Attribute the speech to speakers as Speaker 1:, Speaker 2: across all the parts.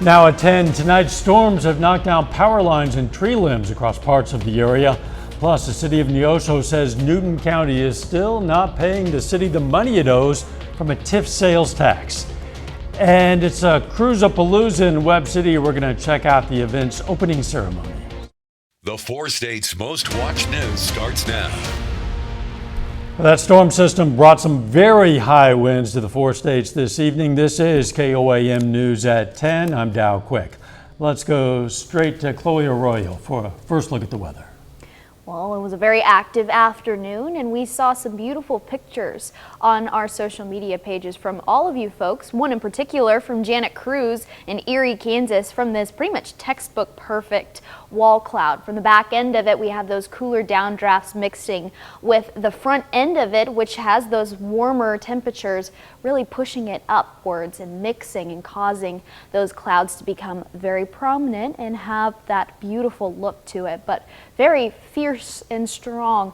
Speaker 1: Now at 10, tonight's storms have knocked down power lines and tree limbs across parts of the area. Plus, the city of Neosho says Newton County is still not paying the city the money it owes from a TIF sales tax. And it's a Cruise-a-Palooza in Webb City. We're going to check out the event's opening ceremony.
Speaker 2: The 4 states' most watched news starts now.
Speaker 1: That storm system brought some very high winds to the 4 states this evening. This is KOAM News at 10. I'm Dow Quick. Let's go straight to Chloe Arroyo for a first look at the weather.
Speaker 3: Well, it was a very active afternoon, and we saw some beautiful pictures on our social media pages from all of you folks. One in particular from Janet Cruz in Erie, Kansas, from this pretty much textbook perfect wall cloud. From the back end of it, we have those cooler downdrafts mixing with the front end of it, which has those warmer temperatures really pushing it upwards and mixing and causing those clouds to become very prominent and have that beautiful look to it. But very fierce and strong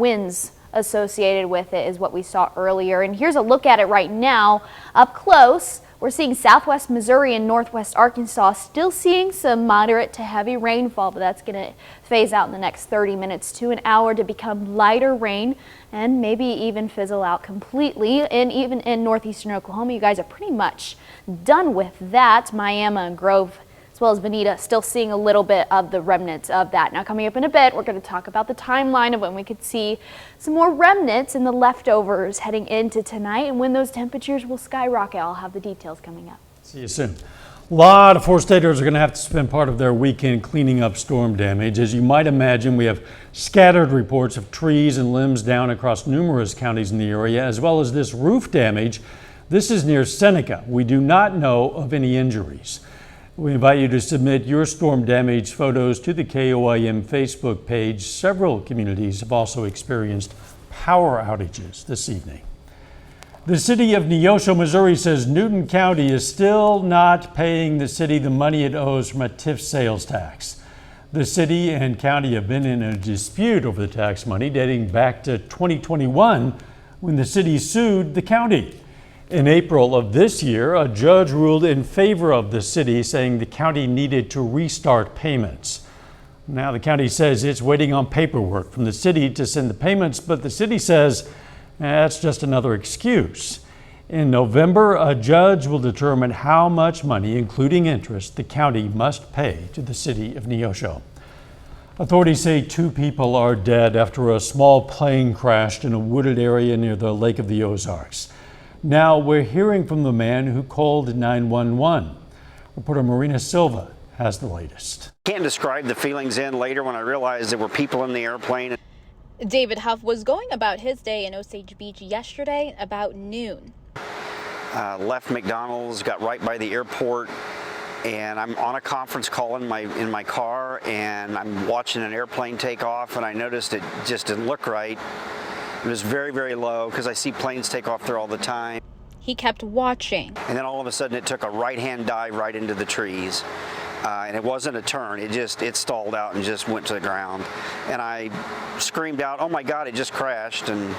Speaker 3: winds associated with it is what we saw earlier. And here's a look at it right now up close. We're seeing southwest Missouri and northwest Arkansas still seeing some moderate to heavy rainfall, but that's going to phase out in the next 30 minutes to an hour to become lighter rain and maybe even fizzle out completely. And even in northeastern Oklahoma, you guys are pretty much done with that. Miami and Grove, as well as Bonita, still seeing a little bit of the remnants of that. Now coming up in a bit, we're going to talk about the timeline of when we could see some more remnants and the leftovers heading into tonight and when those temperatures will skyrocket. I'll have the details coming up.
Speaker 1: See you soon. A lot of 4-staters are going to have to spend part of their weekend cleaning up storm damage. As you might imagine, we have scattered reports of trees and limbs down across numerous counties in the area, as well as this roof damage. This is near Seneca. We do not know of any injuries. We invite you to submit your storm damage photos to the KOAM Facebook page. Several communities have also experienced power outages this evening. The city of Neosho, Missouri says Newton County is still not paying the city the money it owes from a TIF sales tax. The city and county have been in a dispute over the tax money dating back to 2021 when the city sued the county. In April of this year, a judge ruled in favor of the city, saying the county needed to restart payments. Now the county says it's waiting on paperwork from the city to send the payments, but the city says that's just another excuse. In November, a judge will determine how much money, including interest, the county must pay to the city of Neosho. Authorities say 2 people are dead after a small plane crashed in a wooded area near the Lake of the Ozarks. Now we're hearing from the man who called 911. Reporter Marina Silva has the latest.
Speaker 4: Can't describe the feelings in later when I realized there were people in the airplane.
Speaker 5: David Huff was going about his day in Osage Beach yesterday about noon.
Speaker 4: Left McDonald's, got right by the airport, and I'm on a conference call in my car, and I'm watching an airplane take off, and I noticed it just didn't look right. It was very, very low because I see planes take off there all the time.
Speaker 5: He kept watching.
Speaker 4: And then all of a sudden it took a right-hand dive right into the trees. And it wasn't a turn. It stalled out and just went to the ground. And I screamed out, "Oh my God, it just crashed," and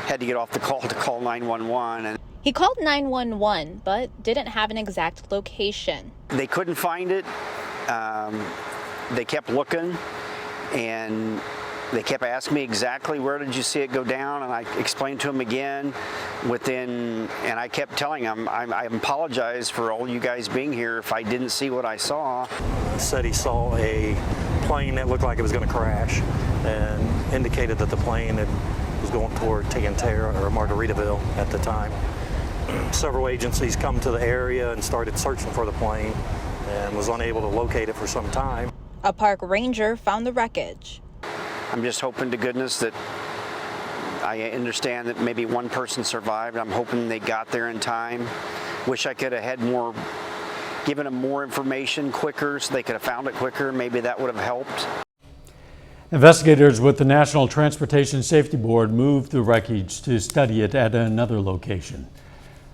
Speaker 4: had to get off the call to call 911. And
Speaker 5: he called 911, but didn't have an exact location.
Speaker 4: They couldn't find it. They kept looking, and they kept asking me exactly where did you see it go down, and I explained to them again and I kept telling them, I apologize for all you guys being here if I didn't see what I saw.
Speaker 6: Said he saw a plane that looked like it was going to crash and indicated that the plane was going toward Tantera or Margaritaville at the time. Several agencies come to the area and started searching for the plane and was unable to locate it for some time.
Speaker 5: A park ranger found the wreckage.
Speaker 4: I'm just hoping to goodness that I understand that maybe one person survived. I'm hoping they got there in time. Wish I could have had given them more information quicker so they could have found it quicker. Maybe that would have helped.
Speaker 1: Investigators with the National Transportation Safety Board moved the wreckage to study it at another location.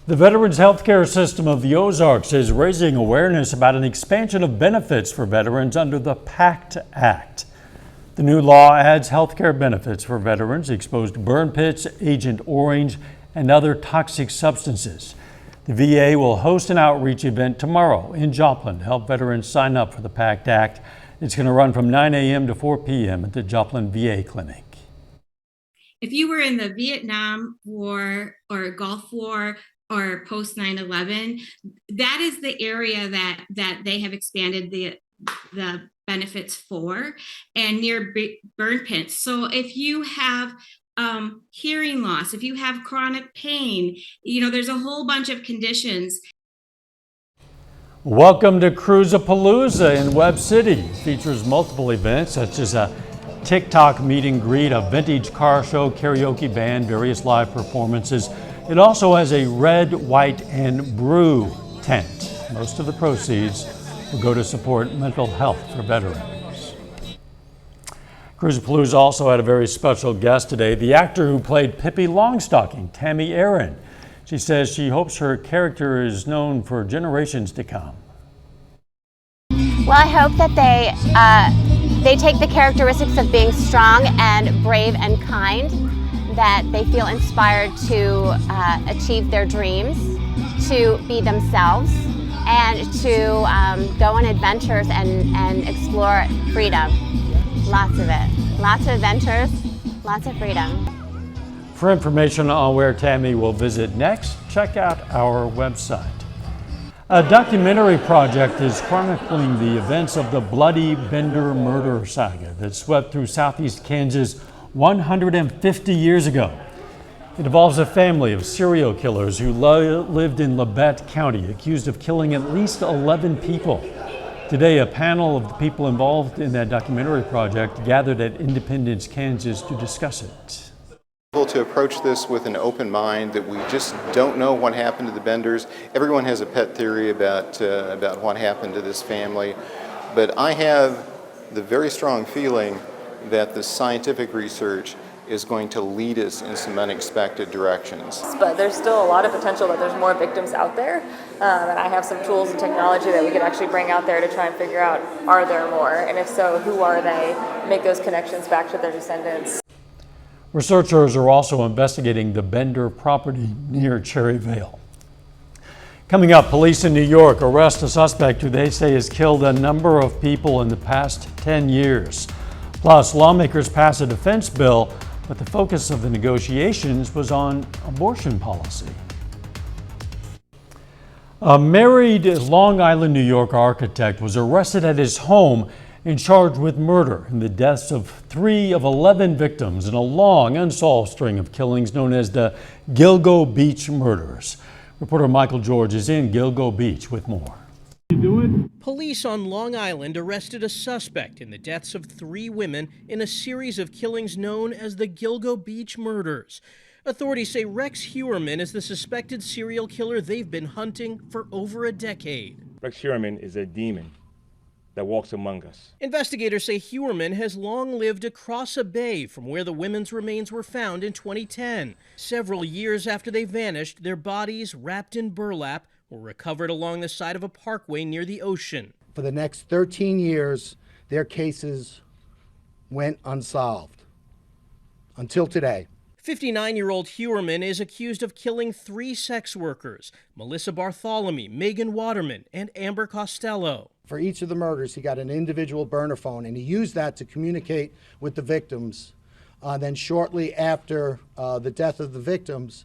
Speaker 1: The Veterans Healthcare System of the Ozarks is raising awareness about an expansion of benefits for veterans under the PACT Act. The new law adds health care benefits for veterans exposed to burn pits, Agent Orange, and other toxic substances. The VA will host an outreach event tomorrow in Joplin to help veterans sign up for the PACT Act. It's going to run from 9 a.m. to 4 p.m. at the Joplin VA Clinic.
Speaker 7: If you were in the Vietnam War or Gulf War or post 9/11, that is the area that they have expanded the benefits for, and near burn pits. So if you have hearing loss, if you have chronic pain, there's a whole bunch of conditions.
Speaker 1: Welcome to Cruisapalooza in Webb City. It features multiple events such as a TikTok meet and greet, a vintage car show, karaoke band, various live performances. It also has a red, white, and brew tent. Most of the proceeds will go to support mental health for veterans. Cruisapalooza also had a very special guest today, the actor who played Pippi Longstocking, Tammy Aaron. She says she hopes her character is known for generations to come.
Speaker 8: Well, I hope that they take the characteristics of being strong and brave and kind, that they feel inspired to achieve their dreams, to be themselves, and to go on adventures and explore freedom. Lots of it. Lots of adventures, lots of freedom.
Speaker 1: For information on where Tammy will visit next, check out our website. A documentary project is chronicling the events of the Bloody Bender murder saga that swept through southeast Kansas 150 years ago. It involves a family of serial killers who lived in Labette County, accused of killing at least 11 people. Today, a panel of the people involved in that documentary project gathered at Independence, Kansas to discuss it.
Speaker 9: To approach this with an open mind, that we just don't know what happened to the Benders. Everyone has a pet theory about what happened to this family, but I have the very strong feeling that the scientific research is going to lead us in some unexpected directions.
Speaker 10: But there's still a lot of potential that there's more victims out there, and I have some tools and technology that we could actually bring out there to try and figure out, are there more, and if so, who are they, make those connections back to their descendants.
Speaker 1: Researchers are also investigating the Bender property near Cherryvale. Coming up, police in New York arrest a suspect who they say has killed a number of people in the past 10 years. Plus, lawmakers pass a defense bill, but the focus of the negotiations was on abortion policy. A married Long Island, New York architect was arrested at his home and charged with murder in the deaths of 3 of 11 victims in a long unsolved string of killings known as the Gilgo Beach murders. Reporter Michael George is in Gilgo Beach with more.
Speaker 11: Police on Long Island arrested a suspect in the deaths of 3 women in a series of killings known as the Gilgo Beach murders. Authorities say Rex Hewerman is the suspected serial killer they've been hunting for over a decade.
Speaker 12: Rex Hewerman is a demon that walks among us.
Speaker 11: Investigators say Hewerman has long lived across a bay from where the women's remains were found in 2010. Several years after they vanished, their bodies, wrapped in burlap, were recovered along the side of a parkway near the ocean.
Speaker 13: For the next 13 years, their cases went unsolved until today.
Speaker 11: 59-year-old Hewerman is accused of killing 3 sex workers, Melissa Bartholomew, Megan Waterman, and Amber Costello.
Speaker 13: For each of the murders, he got an individual burner phone, and he used that to communicate with the victims. Then shortly after the death of the victims,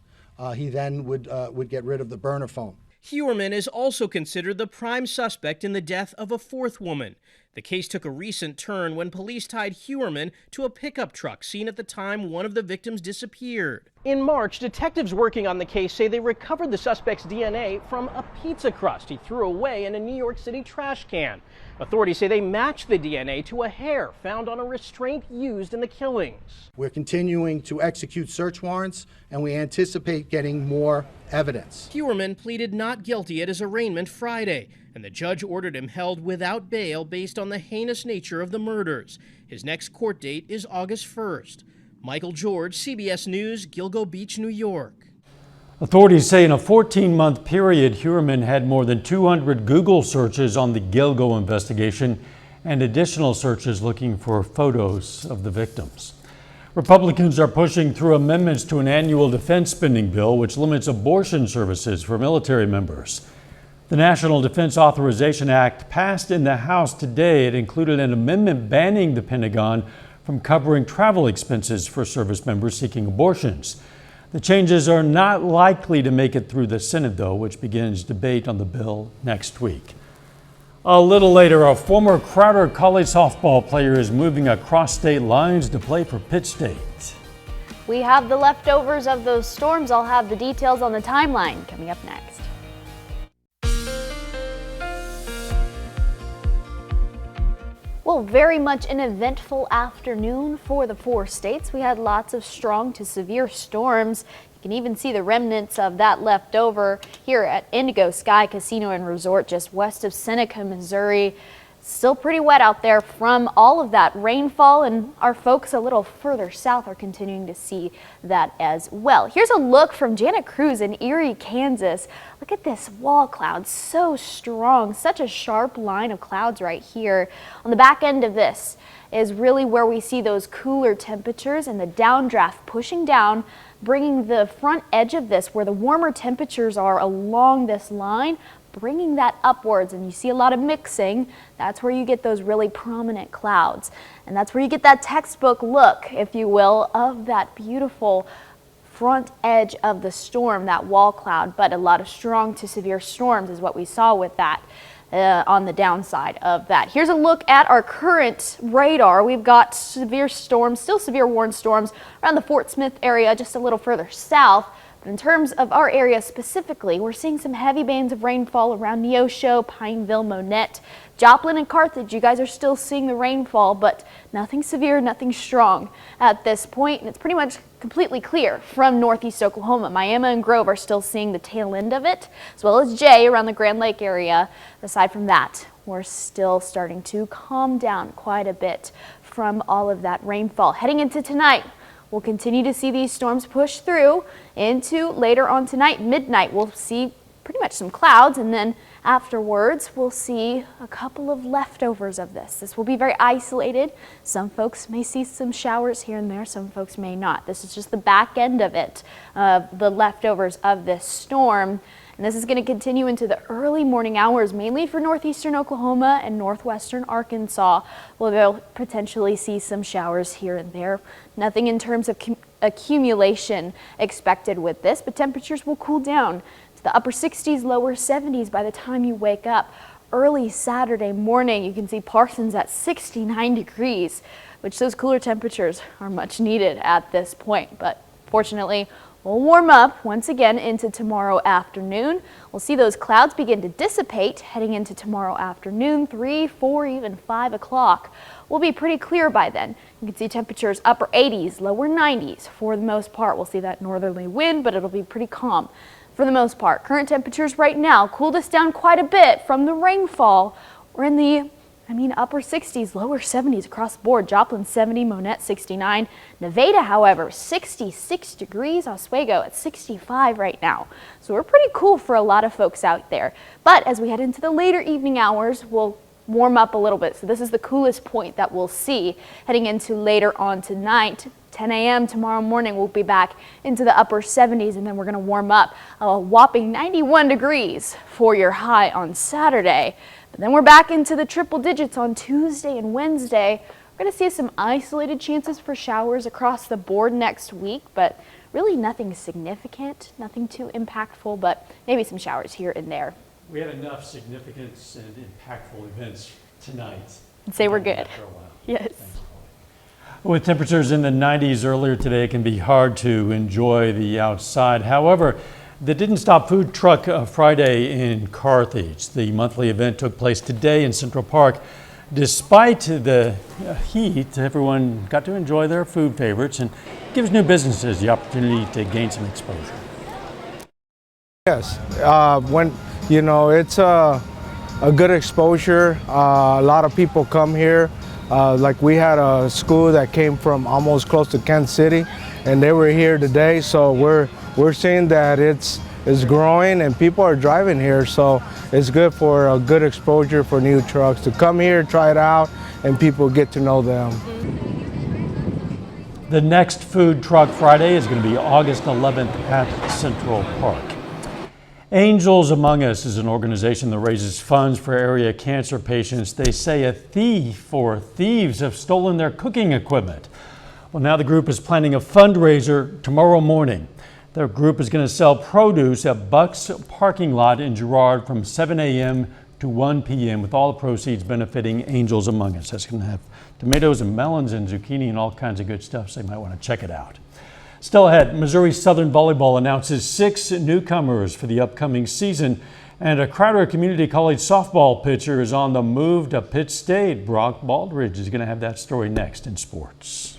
Speaker 13: he then would get rid of the burner phone.
Speaker 11: Hewerman is also considered the prime suspect in the death of a 4th woman. The case took a recent turn when police tied Hewerman to a pickup truck seen at the time one of the victims disappeared. In March, detectives working on the case say they recovered the suspect's DNA from a pizza crust he threw away in a New York City trash can. Authorities say they matched the DNA to a hair found on a restraint used in the killings.
Speaker 13: We're continuing to execute search warrants, and we anticipate getting more evidence.
Speaker 11: Hewerman pleaded not guilty at his arraignment Friday, and the judge ordered him held without bail based on the heinous nature of the murders. His next court date is August 1st. Michael George, CBS News, Gilgo Beach, New York.
Speaker 1: Authorities say in a 14-month period, Hewerman had more than 200 Google searches on the Gilgo investigation and additional searches looking for photos of the victims. Republicans are pushing through amendments to an annual defense spending bill which limits abortion services for military members. The National Defense Authorization Act passed in the House today. It included an amendment banning the Pentagon from covering travel expenses for service members seeking abortions. The changes are not likely to make it through the Senate, though, which begins debate on the bill next week. A little later, a former Crowder College softball player is moving across state lines to play for Pitt State.
Speaker 3: We have the leftovers of those storms. I'll have the details on the timeline coming up next. Well, very much an eventful afternoon for the 4 states. We had lots of strong to severe storms. You can even see the remnants of that left over here at Indigo Sky Casino and Resort just west of Seneca, Missouri. Still pretty wet out there from all of that rainfall, and our folks a little further south are continuing to see that as well. Here's a look from Janet Cruz in Erie, Kansas. Look at this wall cloud, so strong, such a sharp line of clouds right here. On the back end of this is really where we see those cooler temperatures and the downdraft pushing down, bringing the front edge of this where the warmer temperatures are along this line, bringing that upwards, and you see a lot of mixing. That's where you get those really prominent clouds, and that's where you get that textbook look, if you will, of that beautiful front edge of the storm, that wall cloud. But a lot of strong to severe storms is what we saw with that on the downside of that. Here's a look at our current radar. We've got severe storms, still severe warned storms around the Fort Smith area, just a little further south. But in terms of our area specifically, we're seeing some heavy bands of rainfall around Neosho, Pineville, Monette, Joplin, and Carthage. You guys are still seeing the rainfall, but nothing severe, nothing strong at this point. And it's pretty much completely clear from northeast Oklahoma. Miami and Grove are still seeing the tail end of it, as well as Jay around the Grand Lake area. Aside from that, we're still starting to calm down quite a bit from all of that rainfall. Heading into tonight, we'll continue to see these storms push through into later on tonight. Midnight, we'll see pretty much some clouds, and then afterwards, we'll see a couple of leftovers of this. This will be very isolated. Some folks may see some showers here and there. Some folks may not. This is just the back end of it, the leftovers of this storm. And this is going to continue into the early morning hours, mainly for northeastern Oklahoma and northwestern Arkansas, where they'll potentially see some showers here and there. Nothing in terms of accumulation expected with this, but temperatures will cool down to the upper 60s, lower 70s by the time you wake up. Early Saturday morning, you can see Parsons at 69 degrees, which those cooler temperatures are much needed at this point. But fortunately, we'll warm up once again into tomorrow afternoon. We'll see those clouds begin to dissipate heading into tomorrow afternoon, 3, 4, even 5 o'clock. We'll be pretty clear by then. You can see temperatures upper 80s, lower 90s for the most part. We'll see that northerly wind, but it'll be pretty calm for the most part. Current temperatures right now cooled us down quite a bit from the rainfall. We're in the upper 60s, lower 70s across the board. Joplin 70, Monette 69. Nevada, however, 66 degrees. Oswego at 65 right now. So we're pretty cool for a lot of folks out there. But as we head into the later evening hours, we'll warm up a little bit. So this is the coolest point that we'll see heading into later on tonight. 10 a.m. tomorrow morning, we'll be back into the upper 70s, and then we're going to warm up a whopping 91 degrees for your high on Saturday. But then we're back into the triple digits on Tuesday and Wednesday. We're going to see some isolated chances for showers across the board next week, but really nothing significant, nothing too impactful, but maybe some showers here and there.
Speaker 1: We had enough significance and impactful events tonight.
Speaker 3: I'd say we're good.
Speaker 1: After a while.
Speaker 3: Yes.
Speaker 1: Thanks. With temperatures in the 90s earlier today, it can be hard to enjoy the outside. However, that didn't stop Food Truck Friday in Carthage. The monthly event took place today in Central Park. Despite the heat, everyone got to enjoy their food favorites and gives new businesses the opportunity to gain some exposure.
Speaker 14: Yes, it's a good exposure. A lot of people come here. Like we had a school that came from almost close to Kansas City, and they were here today. So we're seeing that it's growing and people are driving here. So it's good for a good exposure for new trucks to come here, try it out, and people get to know them.
Speaker 1: The next Food Truck Friday is going to be August 11th at Central Park. Angels Among Us is an organization that raises funds for area cancer patients. They say a thief or thieves have stolen their cooking equipment. Well, now the group is planning a fundraiser tomorrow morning. Their group is going to sell produce at Buck's parking lot in Girard from 7 a.m. to 1 p.m. with all the proceeds benefiting Angels Among Us. That's going to have tomatoes and melons and zucchini and all kinds of good stuff, so you might want to check it out. Still ahead, Missouri Southern Volleyball announces 6 newcomers for the upcoming season, and a Crowder Community College softball pitcher is on the move to Pitt State. Brock Baldridge is going to have that story next in sports.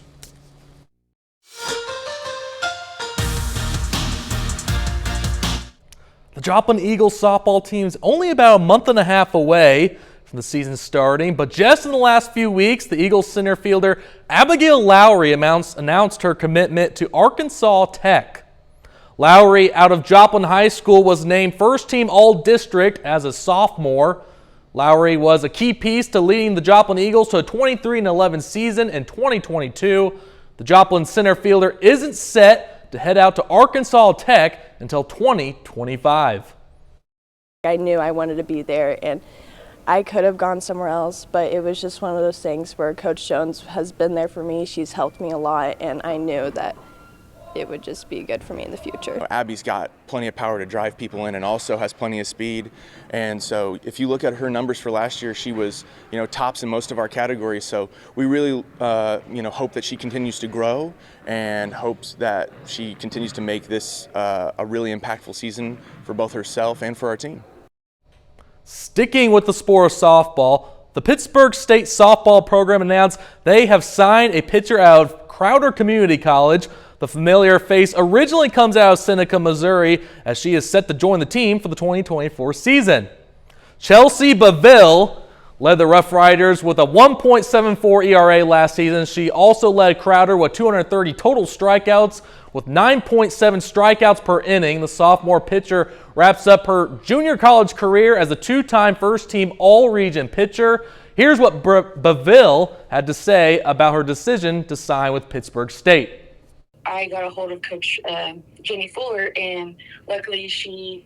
Speaker 15: The Joplin Eagles softball team's only about a month and a half away from the season starting, but just in the last few weeks, the Eagles center fielder Abigail Lowry announced her commitment to Arkansas Tech. Lowry, out of Joplin High School, was named first-team All-District as a sophomore. Lowry was a key piece to leading the Joplin Eagles to a 23-11 season in 2022. The Joplin center fielder isn't set to head out to Arkansas Tech until 2025.
Speaker 16: I knew I wanted to be there, and I could have gone somewhere else, but it was just one of those things where Coach Jones has been there for me. She's helped me a lot, and I knew that it would just be good for me in the future.
Speaker 17: Abby's got plenty of power to drive people in and also has plenty of speed. And so if you look at her numbers for last year, she was, tops in most of our categories. So we really, hope that she continues to grow and hopes that she continues to make this a really impactful season for both herself and for our team.
Speaker 15: Sticking with the sport of softball, the Pittsburgh State softball program announced they have signed a pitcher out of Crowder Community College. The familiar face originally comes out of Seneca, Missouri, as she is set to join the team for the 2024 season. Chelsea Baville led the Rough Riders with a 1.74 ERA last season. She also led Crowder with 230 total strikeouts with 9.7 strikeouts per inning. The sophomore pitcher wraps up her junior college career as a 2-time first-team All-Region pitcher. Here's what Baville had to say about her decision to sign with Pittsburgh State.
Speaker 18: I got a hold of Coach Jenny Fuller, and luckily she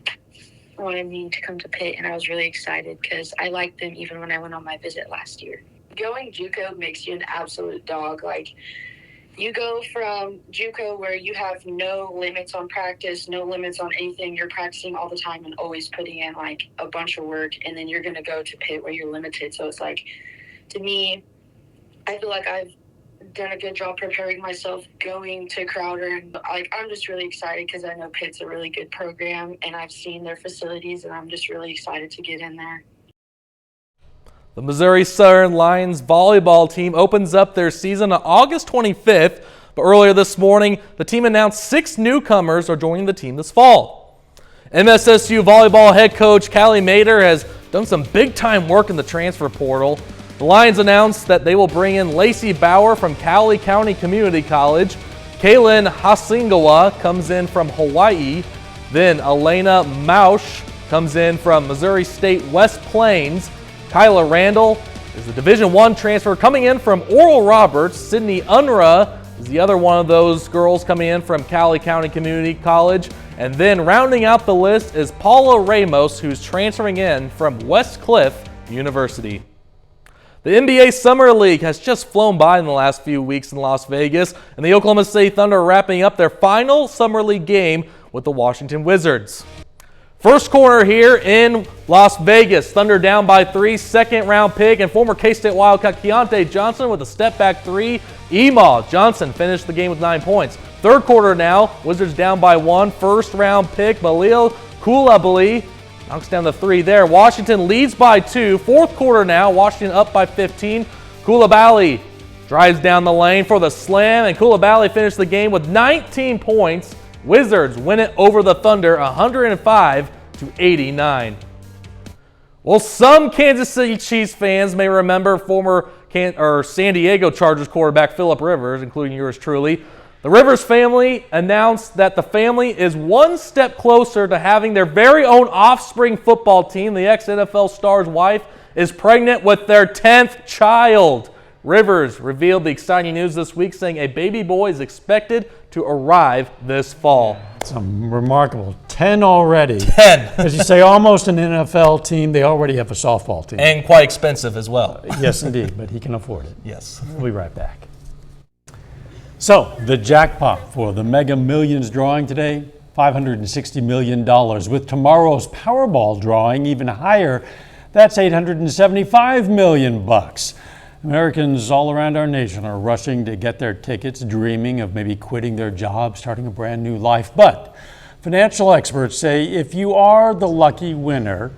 Speaker 18: wanted me to come to Pitt, and I was really excited because I liked them even when I went on my visit last year. Going JUCO makes you an absolute dog. Like, you go from JUCO where you have no limits on practice, no limits on anything. You're practicing all the time and always putting in like a bunch of work, and then you're going to go to Pitt where you're limited. So it's like, to me, I feel like I've done a good job preparing myself going to Crowder. I'm just really excited because I know Pitt's a really good program, and I've seen their facilities, and I'm just really excited to get in there.
Speaker 15: The Missouri Southern Lions volleyball team opens up their season on August 25th, but earlier this morning, the team announced 6 newcomers are joining the team this fall. MSSU volleyball head coach Callie Mader has done some big-time work in the transfer portal. The Lions announced that they will bring in Lacey Bauer from Cowley County Community College. Kaylin Hasingawa comes in from Hawaii. Then Elena Mausch comes in from Missouri State West Plains. Kyla Randall is the Division I transfer coming in from Oral Roberts. Sydney Unruh is the other one of those girls coming in from Cowley County Community College. And then rounding out the list is Paula Ramos, who's transferring in from West Cliff University. The NBA Summer League has just flown by in the last few weeks in Las Vegas, and the Oklahoma City Thunder are wrapping up their final Summer League game with the Washington Wizards. First corner here in Las Vegas. Thunder down by 3, second-round pick, and former K-State Wildcat Keontae Johnson with a step-back 3. Emaw Johnson finished the game with 9 points. Third quarter now, Wizards down by 1. First-round pick, Balil Coulibaly knocks down the 3 there. Washington leads by 2. Fourth quarter now, Washington up by 15. Coulibaly drives down the lane for the slam, and Coulibaly finished the game with 19 points. Wizards win it over the Thunder 105-89. Well, some Kansas City Chiefs fans may remember former San Diego Chargers quarterback Phillip Rivers, including yours truly. The Rivers family announced that the family is one step closer to having their very own offspring football team. The ex-NFL star's wife is pregnant with their 10th child. Rivers revealed the exciting news this week, saying a baby boy is expected to arrive this fall.
Speaker 1: It's remarkable. 10 already.
Speaker 15: 10.
Speaker 1: As you say, almost an NFL team. They already have a softball team.
Speaker 15: And quite expensive as well.
Speaker 1: Yes, indeed, but he can afford it.
Speaker 15: Yes.
Speaker 1: We'll be right back. So, the jackpot for the Mega Millions drawing today, $560 million. With tomorrow's Powerball drawing even higher, that's $875 million. Americans all around our nation are rushing to get their tickets, dreaming of maybe quitting their job, starting a brand new life. But financial experts say if you are the lucky winner,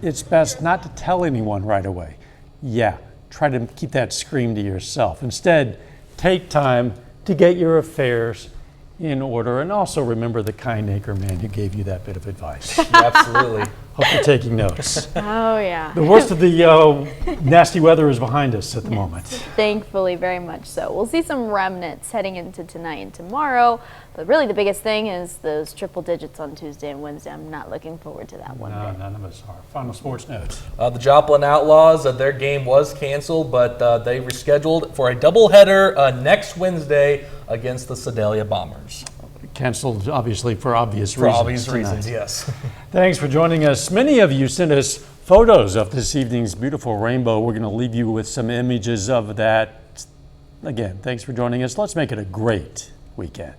Speaker 1: it's best not to tell anyone right away. Yeah, try to keep that scream to yourself. Instead, take time to get your affairs in order, and also remember the kind acre man who gave you that bit of advice.
Speaker 15: Absolutely.
Speaker 1: Hope you're taking notes.
Speaker 3: Oh, yeah.
Speaker 1: The worst of the nasty weather is behind us at the moment.
Speaker 3: Thankfully, very much so. We'll see some remnants heading into tonight and tomorrow, but really the biggest thing is those triple digits on Tuesday and Wednesday. I'm not looking forward to that one.
Speaker 1: No, none of us are. Final sports notes.
Speaker 15: The Joplin Outlaws, their game was canceled, but they rescheduled for a doubleheader next Wednesday against the Sedalia Bombers.
Speaker 1: Canceled, obviously, for obvious reasons.
Speaker 15: For obvious
Speaker 1: tonight.
Speaker 15: reasons, yes.
Speaker 1: Thanks for joining us. Many of you sent us photos of this evening's beautiful rainbow. We're going to leave you with some images of that. Again, thanks for joining us. Let's make it a great weekend.